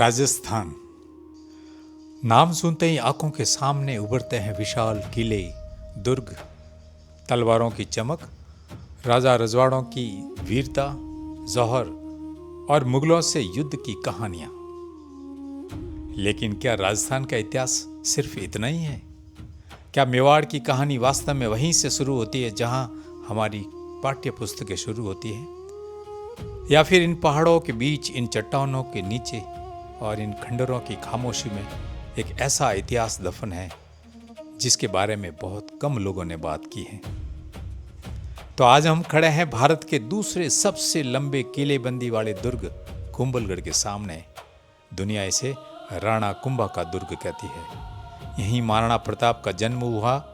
राजस्थान। नाम सुनते ही आंखों के सामने उभरते हैं विशाल किले, दुर्ग, तलवारों की चमक, राजा रजवाड़ों की वीरता, जौहर और मुगलों से युद्ध की कहानियां। लेकिन क्या राजस्थान का इतिहास सिर्फ इतना ही है? क्या मेवाड़ की कहानी वास्तव में वहीं से शुरू होती है जहां हमारी पाठ्य पुस्तकें शुरू होती है? या फिर इन पहाड़ों के बीच, इन चट्टानों के नीचे और इन खंडरों की खामोशी में एक ऐसा इतिहास दफन है जिसके बारे में बहुत कम लोगों ने बात की है। तो आज हम खड़े हैं भारत के दूसरे सबसे लंबे किलेबंदी वाले दुर्ग कुंभलगढ़ के सामने। दुनिया इसे राणा कुंभा का दुर्ग कहती है। यहीं महाराणा प्रताप का जन्म हुआ,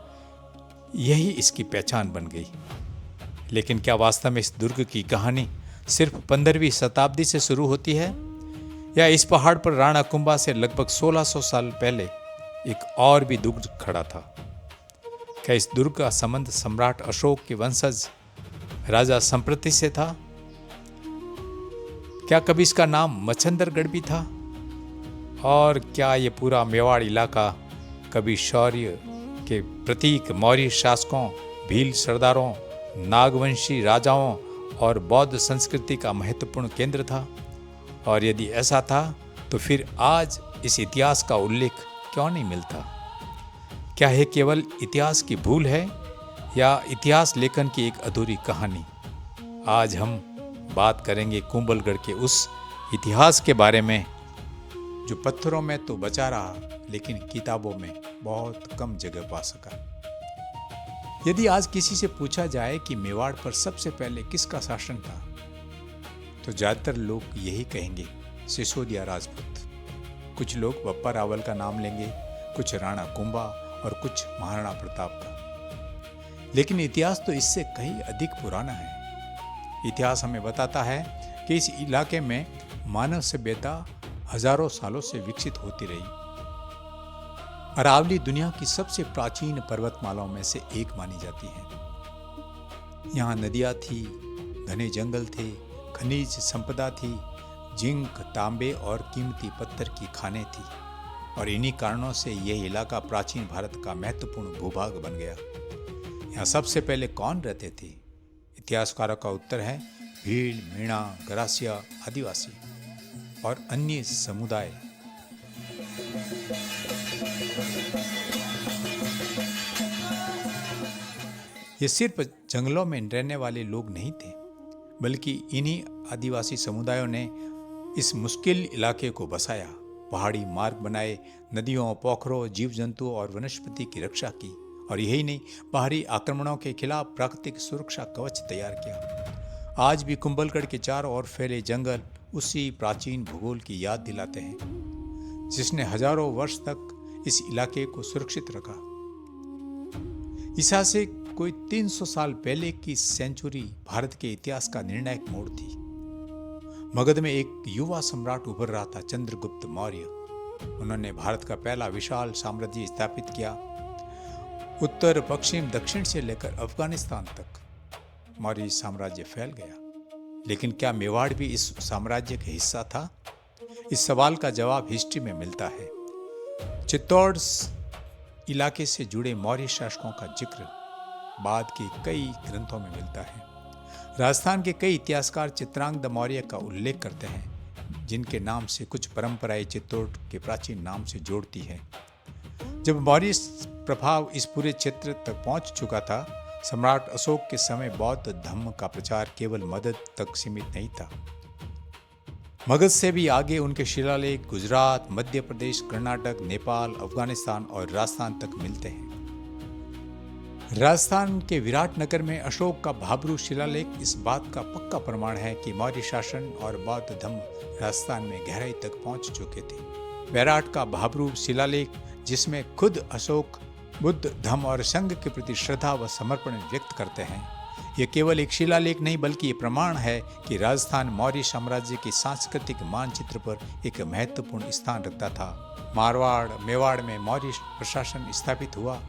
यही इसकी पहचान बन गई। लेकिन क्या वास्तव में इस दुर्ग की कहानी सिर्फ 15वीं शताब्दी से शुरू होती है, या इस पहाड़ पर राणा कुंभा से लगभग 1600 साल पहले एक और भी दुर्ग खड़ा था? क्या इस दुर्ग का संबंध सम्राट अशोक के वंशज राजा संप्रति से था? क्या कभी इसका नाम मच्छंदरगढ़ भी था? और क्या ये पूरा मेवाड़ इलाका कभी शौर्य के प्रतीक मौर्य शासकों, भील सरदारों, नागवंशी राजाओं और बौद्ध संस्कृति का महत्वपूर्ण केंद्र था? और यदि ऐसा था तो फिर आज इस इतिहास का उल्लेख क्यों नहीं मिलता? क्या यह केवल इतिहास की भूल है या इतिहास लेखन की एक अधूरी कहानी? आज हम बात करेंगे कुंभलगढ़ के उस इतिहास के बारे में जो पत्थरों में तो बचा रहा लेकिन किताबों में बहुत कम जगह पा सका। यदि आज किसी से पूछा जाए कि मेवाड़ पर सबसे पहले किसका शासन था, तो ज्यादातर लोग यही कहेंगे, सिसोदिया राजपूत। कुछ लोग बप्पा रावल का नाम लेंगे, कुछ राणा कुंभा और कुछ महाराणा प्रताप का। लेकिन इतिहास तो इससे कहीं अधिक पुराना है। इतिहास हमें बताता है कि इस इलाके में मानव सभ्यता हजारों सालों से विकसित होती रही। अरावली दुनिया की सबसे प्राचीन पर्वतमालाओं में से एक मानी जाती है। यहाँ नदियाँ थी, घने जंगल थे, खनिज संपदा थी, जिंक, तांबे और कीमती पत्थर की खानें थी। और इन्हीं कारणों से यह इलाका प्राचीन भारत का महत्वपूर्ण भूभाग बन गया। यहाँ सबसे पहले कौन रहते थे? इतिहासकारों का उत्तर है भील, मीणा, गरासिया, आदिवासी और अन्य समुदाय। ये सिर्फ जंगलों में रहने वाले लोग नहीं थे, बल्कि इन्हीं आदिवासी समुदायों ने इस मुश्किल इलाके को बसाया, पहाड़ी मार्ग बनाए, नदियों, पोखरों, जीव जंतुओं और वनस्पति की रक्षा की। और यही नहीं, बाहरी आक्रमणों के खिलाफ प्राकृतिक सुरक्षा कवच तैयार किया। आज भी कुंभलगढ़ के चारों ओर फैले जंगल उसी प्राचीन भूगोल की याद दिलाते हैं, जिसने हजारों वर्ष तक इस इलाके को सुरक्षित रखा। ईसा से कोई 300 साल पहले की सेंचुरी भारत के इतिहास का निर्णायक मोड़ थी। मगध में एक युवा सम्राट उभर रहा था, चंद्रगुप्त मौर्य। उन्होंने भारत का पहला विशाल साम्राज्य स्थापित किया। उत्तर, पश्चिम, दक्षिण से लेकर अफगानिस्तान तक मौर्य साम्राज्य फैल गया। लेकिन क्या मेवाड़ भी इस साम्राज्य का हिस्सा था? इस सवाल का जवाब हिस्ट्री में मिलता है। चित्तौड़ इलाके से जुड़े मौर्य शासकों का जिक्र बाद के कई ग्रंथों में मिलता है। राजस्थान के कई इतिहासकार चित्रांगद मौर्य का उल्लेख करते हैं, जिनके नाम से कुछ परंपराएं चित्तौड़ के प्राचीन नाम से जोड़ती है। जब मौर्य प्रभाव इस पूरे क्षेत्र तक पहुंच चुका था, सम्राट अशोक के समय बौद्ध धर्म का प्रचार केवल मगध तक सीमित नहीं था। मगध से भी आगे उनके शिलालेख गुजरात, मध्य प्रदेश, कर्नाटक, नेपाल, अफगानिस्तान और राजस्थान तक मिलते हैं। राजस्थान के विराटनगर में अशोक का भाब्रू शिलालेख इस बात का पक्का प्रमाण है कि मौर्य शासन और बौद्ध धर्म राजस्थान में गहराई तक पहुंच चुके थे। विराट का भाब्रू शिलालेख, जिसमें खुद अशोक बुद्ध धर्म और संघ के प्रति श्रद्धा व समर्पण व्यक्त करते हैं, यह केवल एक शिलालेख नहीं बल्कि ये प्रमाण है कि राजस्थान मौर्य साम्राज्य के सांस्कृतिक मानचित्र पर एक महत्वपूर्ण स्थान रखता था। मारवाड़, मेवाड़ में मौर्य प्रशासन स्थापित हुआ,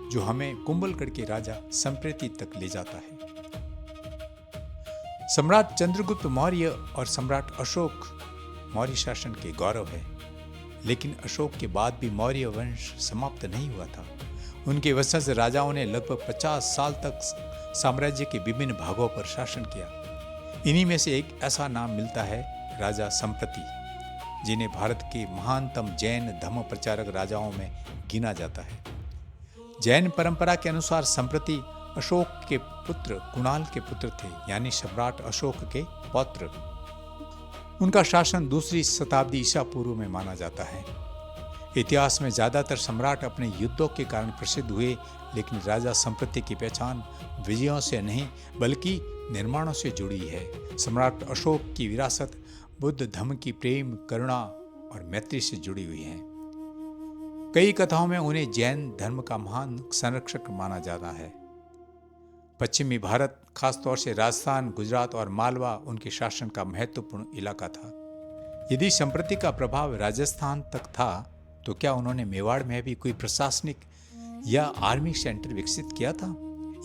जो हमें कुंभलगढ़ के राजा संप्रति तक ले जाता है। सम्राट चंद्रगुप्त मौर्य और सम्राट अशोक मौर्य शासन के गौरव है। लेकिन अशोक के बाद भी मौर्य वंश समाप्त नहीं हुआ था। उनके वंशज राजाओं ने लगभग 50 साल तक साम्राज्य के विभिन्न भागों पर शासन किया। इन्हीं में से एक ऐसा नाम मिलता है राजा संप्रति, जिन्हें भारत के महानतम जैन धर्म प्रचारक राजाओं में गिना जाता है। जैन परंपरा के अनुसार संप्रति अशोक के पुत्र कुणाल के पुत्र थे, यानी सम्राट अशोक के पौत्र। उनका शासन 2री शताब्दी ईसा पूर्व में माना जाता है। इतिहास में ज्यादातर सम्राट अपने युद्धों के कारण प्रसिद्ध हुए, लेकिन राजा संप्रति की पहचान विजयों से नहीं बल्कि निर्माणों से जुड़ी है। सम्राट अशोक की विरासत बुद्ध धर्म की प्रेम, करुणा और मैत्री से जुड़ी हुई है। कई कथाओं में उन्हें जैन धर्म का महान संरक्षक माना जाता है। पश्चिमी भारत, खासतौर से राजस्थान, गुजरात और मालवा उनके शासन का महत्वपूर्ण इलाका था। यदि संप्रति का प्रभाव राजस्थान तक था, तो क्या उन्होंने मेवाड़ में भी कोई प्रशासनिक या आर्मी सेंटर विकसित किया था?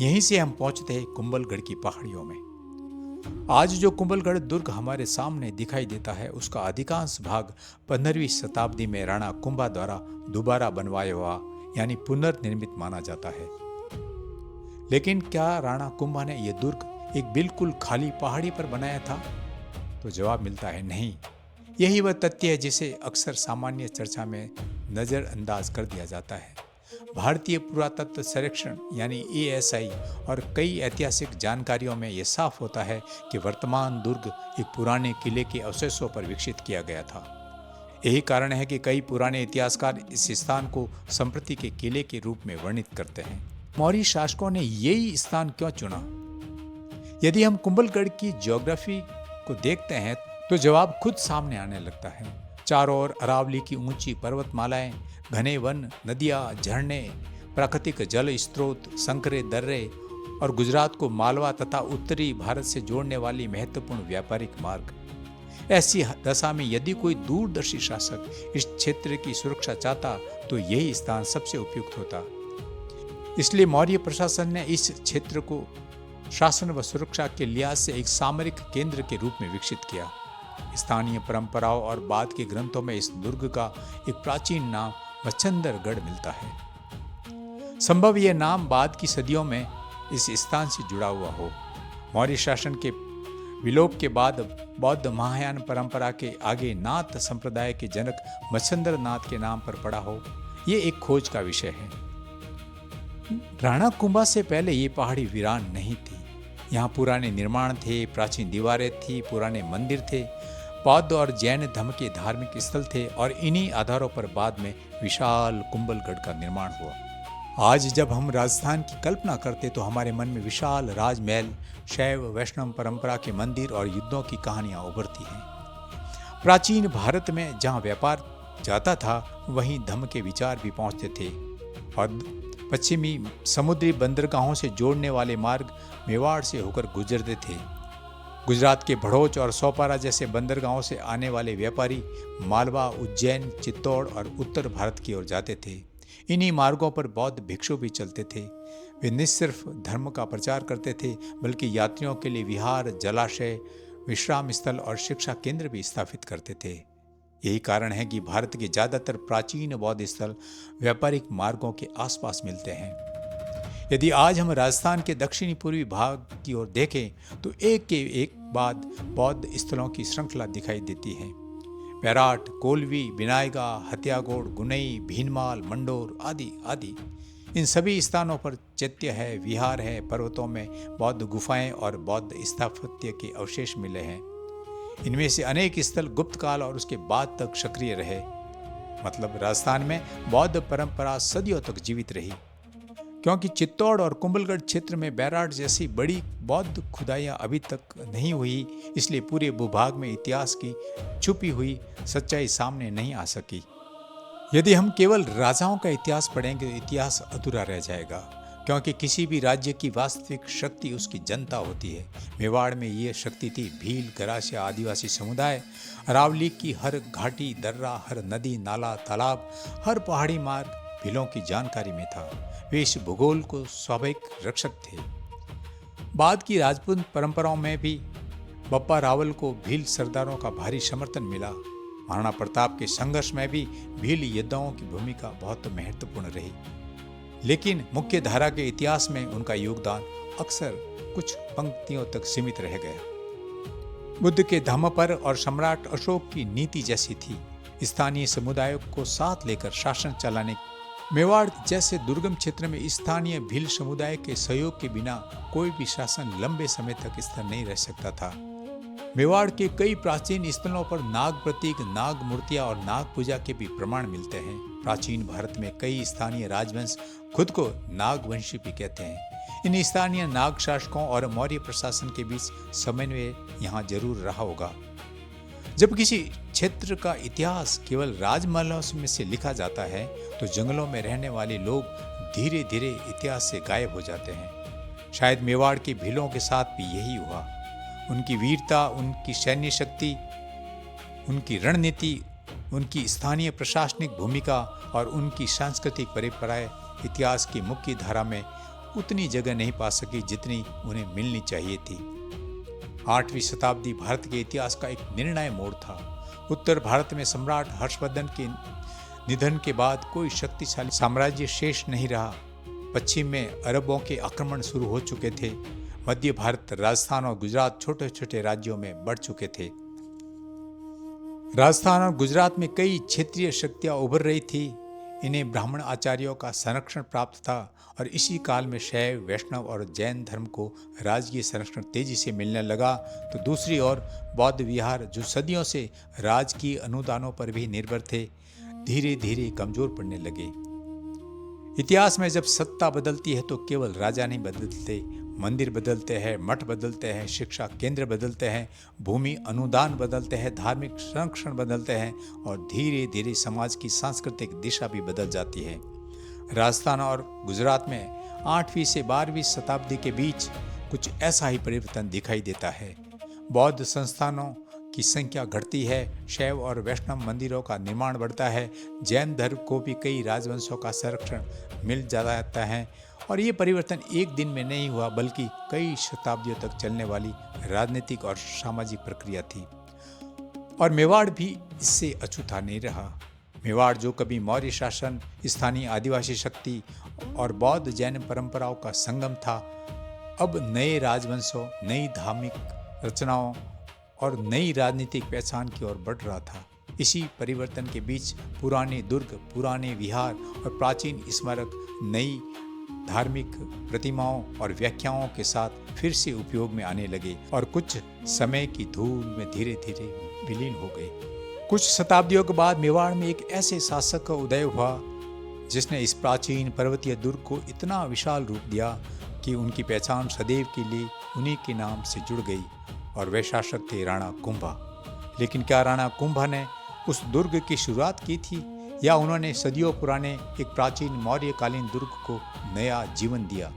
यहीं से हम पहुंचते हैं कुंभलगढ़ की पहाड़ियों में। आज जो कुंभलगढ़ दुर्ग हमारे सामने दिखाई देता है, उसका अधिकांश भाग 15वीं शताब्दी में राणा कुंभा द्वारा दोबारा बनवाया हुआ यानी पुनर्निर्मित माना जाता है। लेकिन क्या राणा कुंभा ने यह दुर्ग एक बिल्कुल खाली पहाड़ी पर बनाया था? तो जवाब मिलता है नहीं। यही वह तथ्य है जिसे अक्सर सामान्य चर्चा में नजरअंदाज कर दिया जाता है। भारतीय पुरातत्व सर्वेक्षण यानी ASI और कई ऐतिहासिक जानकारियों में यह साफ होता है कि वर्तमान दुर्ग एक पुराने किले के अवशेषों पर विकसित किया गया था। यही कारण है कि कई पुराने इतिहासकार इस स्थान को संप्रति के किले के रूप में वर्णित करते हैं। मौर्य शासकों ने यही स्थान क्यों चुना? यदि हम कुंभलगढ़ की ज्योग्राफी को देखते हैं तो जवाब खुद सामने आने लगता है। चारों ओर अरावली की ऊंची पर्वतमालाएं, घने वन, नदियां, झरने, प्राकृतिक जल स्रोत, संकरे दर्रे और गुजरात को मालवा तथा उत्तरी भारत से जोड़ने वाली महत्वपूर्ण व्यापारिक मार्ग। ऐसी दशा में यदि कोई दूरदर्शी शासक इस क्षेत्र की सुरक्षा चाहता तो यही स्थान सबसे उपयुक्त होता। इसलिए मौर्य प्रशासन ने इस क्षेत्र को शासन व सुरक्षा के लिहाज से एक सामरिक केंद्र के रूप में विकसित किया। स्थानीय परंपराओं और बाद के ग्रंथों में इस दुर्ग का एक प्राचीन नाम मच्छंदरगढ़ मिलता है। संभव यह नाम बाद की सदियों में इस स्थान से जुड़ा हुआ हो। मौर्य शासन के विलोप के बाद बौद्ध महायान परंपरा के आगे नाथ संप्रदाय के जनक मच्छंदर नाथ के नाम पर पड़ा हो, यह एक खोज का विषय है। राणा कुंभा से पहले ये पहाड़ी वीरान नहीं थी। यहाँ पुराने निर्माण थे, प्राचीन दीवारें थी, पुराने मंदिर थे, बौद्ध और जैन धर्म के धार्मिक स्थल थे और इन्हीं आधारों पर बाद में विशाल कुंभलगढ़ का निर्माण हुआ। आज जब हम राजस्थान की कल्पना करते तो हमारे मन में विशाल राजमहल, शैव वैष्णव परंपरा के मंदिर और युद्धों की कहानियां उभरती हैं। प्राचीन भारत में जहाँ व्यापार जाता था, वहीं धर्म के विचार भी पहुँचते थे और पश्चिमी समुद्री बंदरगाहों से जोड़ने वाले मार्ग मेवाड़ से होकर गुजरते थे। गुजरात के भड़ोच और सोपारा जैसे बंदरगाहों से आने वाले व्यापारी मालवा, उज्जैन, चित्तौड़ और उत्तर भारत की ओर जाते थे। इन्हीं मार्गों पर बौद्ध भिक्षु भी चलते थे। वे न सिर्फ धर्म का प्रचार करते थे, बल्कि यात्रियों के लिए विहार, जलाशय, विश्राम स्थल और शिक्षा केंद्र भी स्थापित करते थे। यही कारण है कि भारत के ज्यादातर प्राचीन बौद्ध स्थल व्यापारिक मार्गों के आसपास मिलते हैं। यदि आज हम राजस्थान के दक्षिणी पूर्वी भाग की ओर देखें तो एक के एक बाद बौद्ध स्थलों की श्रृंखला दिखाई देती है। बैराट, कोलवी, बिनायगा, हत्यागोड़, गुनई, भीनमाल, मंडोर आदि आदि। इन सभी स्थानों पर चैत्य है, विहार है, पर्वतों में बौद्ध गुफाएं और बौद्ध स्थापत्य के अवशेष मिले हैं। इनमें से अनेक स्थल गुप्त काल और उसके बाद तक सक्रिय रहे। मतलब राजस्थान में बौद्ध परंपरा सदियों तक जीवित रही। क्योंकि चित्तौड़ और कुंभलगढ़ क्षेत्र में बैराट जैसी बड़ी बौद्ध खुदाइयां अभी तक नहीं हुई, इसलिए पूरे भूभाग में इतिहास की छुपी हुई सच्चाई सामने नहीं आ सकी। यदि हम केवल राजाओं का इतिहास पढ़ेंगे तो इतिहास अधूरा रह जाएगा, क्योंकि किसी भी राज्य की वास्तविक शक्ति उसकी जनता होती है। मेवाड़ में ये शक्ति थी भील, गरासिया आदिवासी समुदाय। अरावली की हर घाटी, दर्रा, हर नदी, नाला, तालाब, हर पहाड़ी मार्ग भीलों की जानकारी में था। वे इस भूगोल को स्वाभाविक रक्षक थे। बाद की राजपूत परंपराओं में भी बप्पा रावल को भील सरदारों का भारी समर्थन मिला। महाराणा प्रताप के संघर्ष में भी भील योद्धाओं की भूमिका बहुत महत्वपूर्ण रही, लेकिन मुख्य धारा के इतिहास में उनका योगदान अक्सर कुछ पंक्तियों तक सीमित रह गया। बुद्ध के धम्म पर और सम्राट अशोक की नीति जैसी थी, स्थानीय समुदायों को साथ लेकर शासन चलाने। मेवाड़ जैसे दुर्गम क्षेत्र में स्थानीय भील समुदाय के सहयोग के बिना कोई भी शासन लंबे समय तक स्थिर नहीं रह सकता था। मेवाड़ के कई प्राचीन स्थलों पर नाग प्रतीक, नाग मूर्तियां और नाग पूजा के भी प्रमाण मिलते हैं। प्राचीन भारत में कई स्थानीय राजवंश खुद को नागवंशी भी कहते हैं। इन स्थानीय नाग शासकों और मौर्य प्रशासन के बीच समन्वय यहाँ जरूर रहा होगा। जब किसी क्षेत्र का इतिहास केवल राजमहलों में से लिखा जाता है तो जंगलों में रहने वाले लोग धीरे धीरे इतिहास से गायब हो जाते हैं। शायद मेवाड़ के भीलों के साथ भी यही हुआ। उनकी वीरता, उनकी सैन्य शक्ति, उनकी रणनीति, उनकी स्थानीय प्रशासनिक भूमिका और उनकी सांस्कृतिक परंपराएं इतिहास की मुख्य धारा में उतनी जगह नहीं पा सकी जितनी उन्हें मिलनी चाहिए थी। 8वीं शताब्दी भारत के इतिहास का एक निर्णायक मोड़ था। उत्तर भारत में सम्राट हर्षवर्धन के निधन के बाद कोई शक्तिशाली साम्राज्य शेष नहीं रहा। पश्चिम में अरबों के आक्रमण शुरू हो चुके थे। मध्य भारत, राजस्थान और गुजरात छोटे छोटे राज्यों में बढ़ चुके थे। राजस्थान और गुजरात में कई क्षेत्रीय शक्तियां उभर रही थी। इन्हें ब्राह्मण आचार्यों का संरक्षण प्राप्त था और इसी काल में शैव, वैष्णव और जैन धर्म को राजकीय संरक्षण तेजी से मिलने लगा। तो दूसरी ओर बौद्ध विहार, जो सदियों से राजकीय अनुदानों पर भी निर्भर थे, धीरे धीरे कमजोर पड़ने लगे। इतिहास में जब सत्ता बदलती है तो केवल राजा नहीं बदलते, मंदिर बदलते हैं, मठ बदलते हैं, शिक्षा केंद्र बदलते हैं, भूमि अनुदान बदलते हैं, धार्मिक संरक्षण बदलते हैं और धीरे धीरे समाज की सांस्कृतिक दिशा भी बदल जाती है। राजस्थान और गुजरात में 8वीं से 12वीं शताब्दी के बीच कुछ ऐसा ही परिवर्तन दिखाई देता है। बौद्ध संस्थानों की संख्या घटती है, शैव और वैष्णव मंदिरों का निर्माण बढ़ता है, जैन धर्म को भी कई राजवंशों का संरक्षण मिल जाता है। और ये परिवर्तन एक दिन में नहीं हुआ, बल्कि कई शताब्दियों तक चलने वाली राजनीतिक और सामाजिक प्रक्रिया थी। और मेवाड़ भी इससे अछूता नहीं रहा। मेवाड़, जो कभी मौर्य शासन, स्थानीय आदिवासी शक्ति और बौद्ध जैन परंपराओं का संगम था, अब नए राजवंशों, नई धार्मिक रचनाओं और नई राजनीतिक पहचान की ओर बढ़ रहा था। इसी परिवर्तन के बीच पुराने दुर्ग, पुराने विहार और प्राचीन स्मारक नई धार्मिक प्रतिमाओं और व्याख्याओं के साथ फिर से उपयोग में आने लगे और कुछ समय की धूल में धीरे धीरे विलीन हो गए। कुछ शताब्दियों के बाद मेवाड़ में एक ऐसे शासक का उदय हुआ जिसने इस प्राचीन पर्वतीय दुर्ग को इतना विशाल रूप दिया कि उनकी पहचान सदैव के लिए उन्हीं के नाम से जुड़ गई, और वे शासक थे राणा कुंभा। लेकिन क्या राणा कुंभा ने उस दुर्ग की शुरुआत की थी, या उन्होंने सदियों पुराने एक प्राचीन मौर्यकालीन दुर्ग को नया जीवन दिया?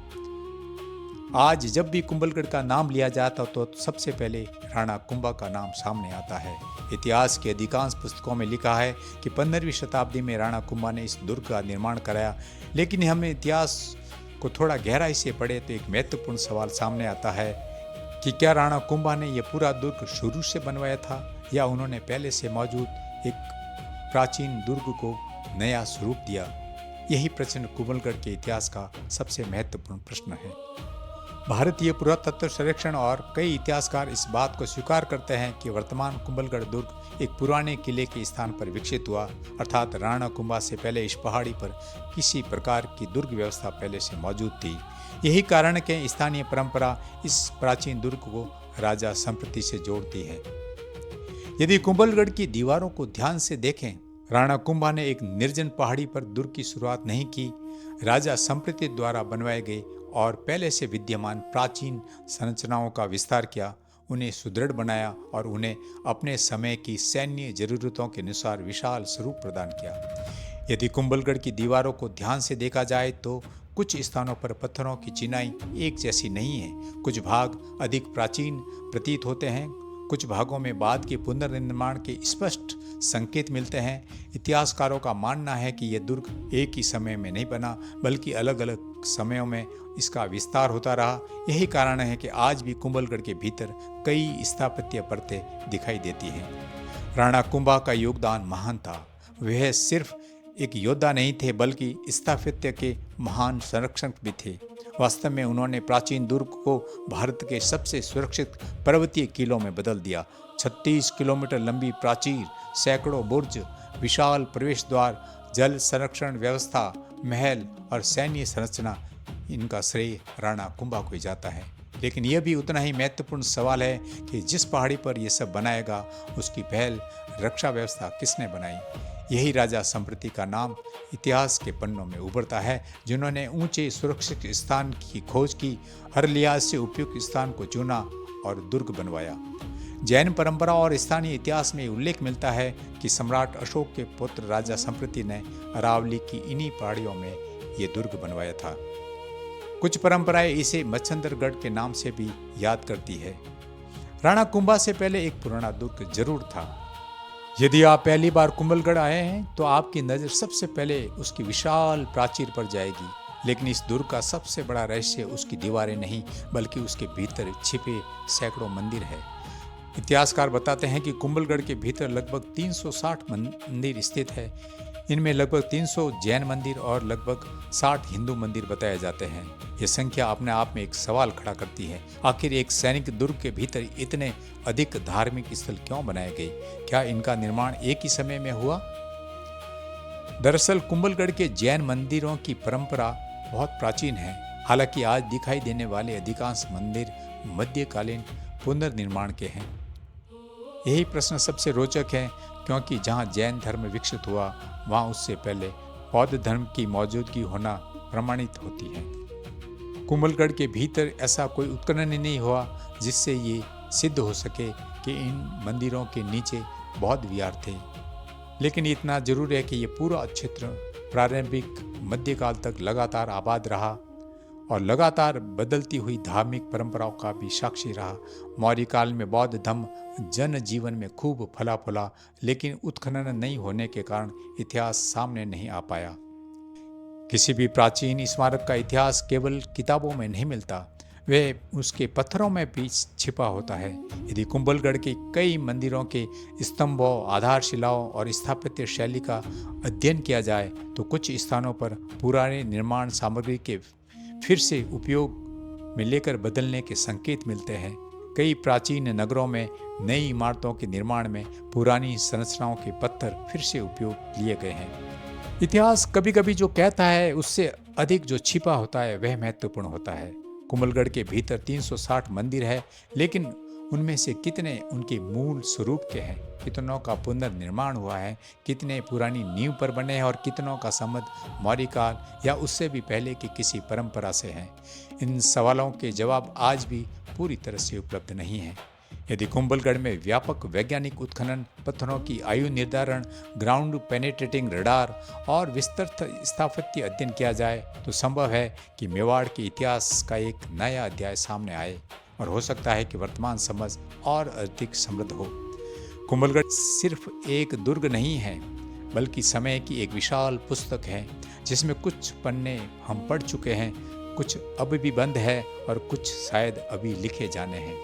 आज जब भी कुंभलगढ़ का नाम लिया जाता तो सबसे पहले राणा कुंभा का नाम सामने आता है। इतिहास की अधिकांश पुस्तकों में लिखा है कि 15वीं शताब्दी में राणा कुंभा ने इस दुर्ग का निर्माण कराया। लेकिन हमें इतिहास को थोड़ा गहराई से पढ़े तो एक महत्वपूर्ण सवाल सामने आता है कि क्या राणा कुंभा ने यह पूरा दुर्ग शुरू से बनवाया था, या उन्होंने पहले से मौजूद एक प्राचीन दुर्ग को नया स्वरूप दिया? यही प्रश्न कुंभलगढ़ के इतिहास का सबसे महत्वपूर्ण प्रश्न है। भारतीय पुरातत्व सर्वेक्षण और कई इतिहासकार इस बात को स्वीकार करते हैं कि वर्तमान कुंभलगढ़ दुर्ग एक पुराने किले के स्थान पर विकसित हुआ, अर्थात राणा कुंभा से पहले इस पहाड़ी पर किसी प्रकार की दुर्ग व्यवस्था पहले से मौजूद थी। यही कारण है कि स्थानीय परंपरा इस प्राचीन दुर्ग को राजा संप्रति से जोड़ती है। यदि कुंभलगढ़ की दीवारों को ध्यान से देखें, राणा कुंभा ने एक निर्जन पहाड़ी पर दुर्ग की शुरुआत नहीं की। राजा संप्रति द्वारा बनवाए गए और पहले से विद्यमान प्राचीन संरचनाओं का विस्तार किया, उन्हें सुदृढ़ बनाया और उन्हें अपने समय की सैन्य जरूरतों के अनुसार विशाल स्वरूप प्रदान किया। यदि कुंभलगढ़ की दीवारों को ध्यान से देखा जाए तो कुछ स्थानों पर पत्थरों की चिनाई एक जैसी नहीं है। कुछ भाग अधिक प्राचीन प्रतीत होते हैं, कुछ भागों में बाद के पुनर्निर्माण के स्पष्ट संकेत मिलते हैं। इतिहासकारों का मानना है कि यह दुर्ग एक ही समय में नहीं बना, बल्कि अलग अलग समयों में इसका विस्तार होता रहा। यही कारण है कि आज भी कुंभलगढ़ के भीतर कई स्थापत्य परतें दिखाई देती हैं। राणा कुंभा का योगदान महान था। वह सिर्फ एक योद्धा नहीं थे बल्कि स्थापत्य के महान संरक्षक भी थे। वास्तव में उन्होंने प्राचीन दुर्ग को भारत के सबसे सुरक्षित पर्वतीय किलों में बदल दिया। 36 किलोमीटर लंबी प्राचीर, सैकड़ों बुर्ज, विशाल प्रवेश द्वार, जल संरक्षण व्यवस्था, महल और सैन्य संरचना, इनका श्रेय राणा कुंभा को ही जाता है। लेकिन यह भी उतना ही महत्वपूर्ण सवाल है कि जिस पहाड़ी पर यह सब बनाएगा उसकी पहल रक्षा व्यवस्था किसने बनाई। यही राजा संप्रति का नाम इतिहास के पन्नों में उभरता है, जिन्होंने ऊंचे सुरक्षित स्थान की खोज की, हर लिहाज से उपयुक्त स्थान को चुना और दुर्ग बनवाया। जैन परंपरा और स्थानीय इतिहास में उल्लेख मिलता है कि सम्राट अशोक के पुत्र राजा संप्रति ने अरावली की इन्हीं पहाड़ियों में ये दुर्ग बनवाया था। कुछ परंपराएं इसे मच्छंदरगढ़ के नाम से भी याद करती है। राणा कुंभा से पहले एक पुराना दुर्ग जरूर था। यदि आप पहली बार कुंभलगढ़ आए हैं तो आपकी नज़र सबसे पहले उसकी विशाल प्राचीर पर जाएगी। लेकिन इस दुर्ग का सबसे बड़ा रहस्य उसकी दीवारें नहीं बल्कि उसके भीतर छिपे सैकड़ों मंदिर है। इतिहासकार बताते हैं कि कुंभलगढ़ के भीतर लगभग 360 मंदिर स्थित है। इनमें लगभग 300 जैन मंदिर और लगभग 60 हिंदू मंदिर बताए जाते हैं। यह संख्या अपने आप में एक सवाल खड़ा करती है, आखिर एक सैनिक दुर्ग के भीतर इतने अधिक धार्मिक स्थल क्यों बनाए गए? क्या इनका निर्माण एक ही समय में हुआ? दरअसल कुंभलगढ़ के जैन मंदिरों की परंपरा बहुत प्राचीन है। हालांकि आज दिखाई देने वाले अधिकांश मंदिर मध्यकालीन पुनर्निर्माण के हैं। यही प्रश्न सबसे रोचक है, क्योंकि जहां जैन धर्म विकसित हुआ वहां उससे पहले बौद्ध धर्म की मौजूदगी होना प्रमाणित होती है। कुंभलगढ़ के भीतर ऐसा कोई उत्खनन नहीं हुआ जिससे ये सिद्ध हो सके कि इन मंदिरों के नीचे बौद्ध विहार थे। लेकिन इतना जरूर है कि ये पूरा क्षेत्र प्रारंभिक मध्यकाल तक लगातार आबाद रहा और लगातार बदलती हुई धार्मिक परंपराओं का भी साक्षी रहा। मौर्य काल में बौद्ध धर्म जन जीवन में खूब फला फूला, लेकिन उत्खनन नहीं होने के कारण इतिहास सामने नहीं आ पाया। किसी भी प्राचीन स्मारक का इतिहास केवल किताबों में नहीं मिलता, वह उसके पत्थरों में भी छिपा होता है। यदि कुंभलगढ़ के कई मंदिरों के स्तंभों, आधारशिलाओं और स्थापत्य शैली का अध्ययन किया जाए तो कुछ स्थानों पर पुराने निर्माण सामग्री के फिर से उपयोग में लेकर बदलने के संकेत मिलते हैं। कई प्राचीन नगरों में नई इमारतों के निर्माण में पुरानी संरचनाओं के पत्थर फिर से उपयोग लिए गए हैं। इतिहास कभी कभी जो कहता है उससे अधिक जो छिपा होता है वह महत्वपूर्ण होता है। कुंभलगढ़ के भीतर 360 मंदिर है, लेकिन उनमें से कितने उनके मूल स्वरूप के हैं, कितनों का पुनर्निर्माण हुआ है, कितने पुरानी नींव पर बने हैं और कितनों का संबंध मौर्य काल या उससे भी पहले की किसी परंपरा से है। इन सवालों के जवाब आज भी पूरी तरह से उपलब्ध नहीं है। यदि कुंभलगढ़ में व्यापक वैज्ञानिक उत्खनन, पत्थरों की आयु निर्धारण, ग्राउंड पेनेट्रेटिंग रडार और विस्तृत स्थापत्य अध्ययन किया जाए तो संभव है कि मेवाड़ के इतिहास का एक नया अध्याय सामने आए और हो सकता है कि वर्तमान समझ और अधिक समृद्ध हो। कुंभलगढ़ सिर्फ एक दुर्ग नहीं है बल्कि समय की एक विशाल पुस्तक है, जिसमें कुछ पन्ने हम पढ़ चुके हैं, कुछ अब भी बंद है और कुछ शायद अभी लिखे जाने हैं।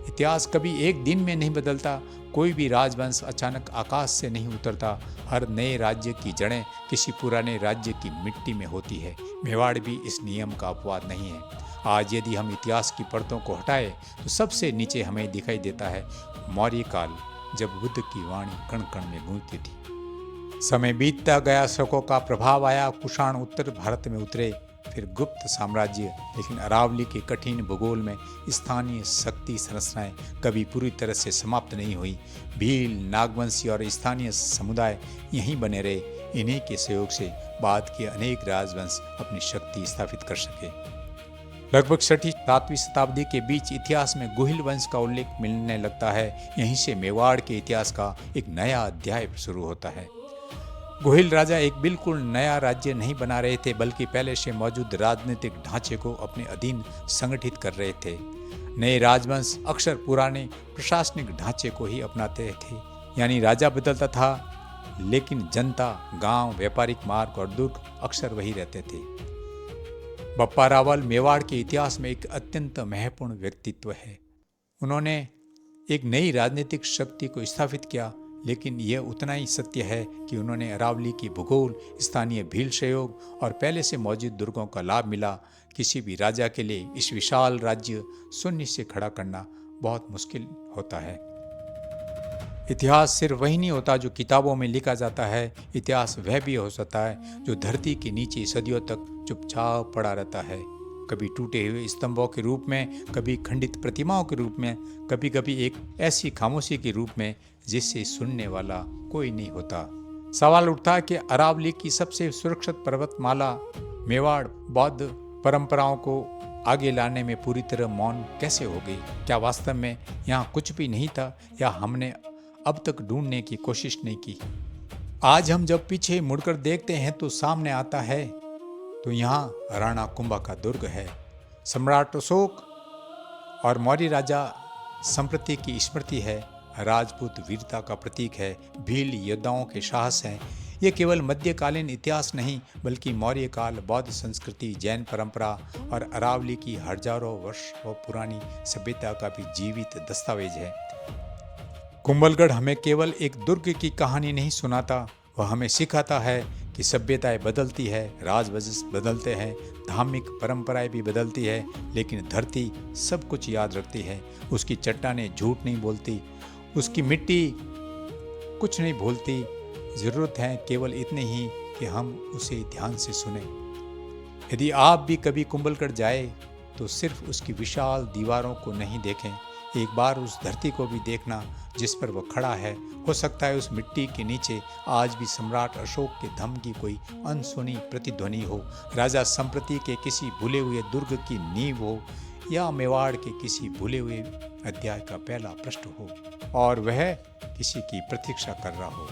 इतिहास कभी एक दिन में नहीं बदलता। कोई भी राजवंश अचानक आकाश से नहीं उतरता। हर नए राज्य की जड़ें किसी पुराने राज्य की मिट्टी में होती है। मेवाड़ भी इस नियम का अपवाद नहीं है। आज यदि हम इतिहास की परतों को हटाएं तो सबसे नीचे हमें दिखाई देता है मौर्य काल, जब बुद्ध की वाणी कण कण में गूंजती थी। समय बीतता गया, शकों का प्रभाव आया, कुषाण उत्तर भारत में उतरे, फिर गुप्त साम्राज्य। लेकिन अरावली के कठिन भूगोल में स्थानीय शक्ति संरचनाएं कभी पूरी तरह से समाप्त नहीं हुई। भील, नागवंशी और स्थानीय समुदाय यहीं बने रहे। इन्हीं के सहयोग से बाद के अनेक राजवंश अपनी शक्ति स्थापित कर सके। लगभग 6वीं-7वीं शताब्दी के बीच इतिहास में गुहिल वंश का उल्लेख मिलने लगता है। यहीं से मेवाड़ के इतिहास का एक नया अध्याय शुरू होता है। गुहिल राजा एक बिल्कुल नया राज्य नहीं बना रहे थे, बल्कि पहले से मौजूद राजनीतिक ढांचे को अपने अधीन संगठित कर रहे थे। नए राजवंश अक्सर पुराने प्रशासनिक ढांचे को ही अपनाते थे, यानी राजा बदलता था लेकिन जनता, गांव, व्यापारिक मार्ग और दुर्ग अक्सर वही रहते थे। बप्पा रावल मेवाड़ के इतिहास में एक अत्यंत महत्वपूर्ण व्यक्तित्व है। उन्होंने एक नई राजनीतिक शक्ति को स्थापित किया, लेकिन यह उतना ही सत्य है कि उन्होंने अरावली की भूगोल, स्थानीय भील सहयोग और पहले से मौजूद दुर्गों का लाभ मिला। किसी भी राजा के लिए इस विशाल राज्य शून्य से खड़ा करना बहुत मुश्किल होता है। इतिहास सिर्फ वही नहीं होता जो किताबों में लिखा जाता है, इतिहास वह भी हो सकता है जो धरती के नीचे सदियों तक चुपचाप पड़ा रहता है, कभी टूटे हुए स्तंभों के रूप में, कभी खंडित प्रतिमाओं के रूप में, कभी कभी एक ऐसी खामोशी के रूप में जिससे सुनने वाला कोई नहीं होता। सवाल उठता है कि अरावली की सबसे सुरक्षित पर्वतमाला मेवाड़ बौद्ध परंपराओं को आगे लाने में पूरी तरह मौन कैसे हो गई? क्या वास्तव में यहाँ कुछ भी नहीं था, या हमने अब तक ढूंढने की कोशिश नहीं की? आज हम जब पीछे मुड़कर देखते हैं तो सामने आता है तो यहाँ राणा कुंभा का दुर्ग है। सम्राट अशोक और मौर्य राजा संप्रति की स्मृति है, राजपूत वीरता का प्रतीक है, भील योद्धाओं के साहस हैं। ये केवल मध्यकालीन इतिहास नहीं, बल्कि मौर्य काल, बौद्ध संस्कृति, जैन परंपरा और अरावली की हजारों वर्ष पुरानी सभ्यता का भी जीवित दस्तावेज है। कुंभलगढ़ हमें केवल एक दुर्ग की कहानी नहीं सुनाता, वह हमें सिखाता है कि सभ्यताएं बदलती है, राजवंश बदलते हैं, धार्मिक परंपराएं भी बदलती है, लेकिन धरती सब कुछ याद रखती है। उसकी चट्टानें झूठ नहीं बोलती, उसकी मिट्टी कुछ नहीं भूलती। जरूरत है केवल इतने ही कि हम उसे ध्यान से सुने। यदि आप भी कभी कुंभलगढ़ जाए तो सिर्फ उसकी विशाल दीवारों को नहीं देखें, एक बार उस धरती को भी देखना जिस पर वह खड़ा है। हो सकता है उस मिट्टी के नीचे आज भी सम्राट अशोक के धम की कोई अनसुनी प्रतिध्वनि हो, राजा संप्रति के किसी भूले हुए दुर्ग की नींव हो, या मेवाड़ के किसी भूले हुए अध्याय का पहला पृष्ठ हो और वह किसी की प्रतीक्षा कर रहा हो।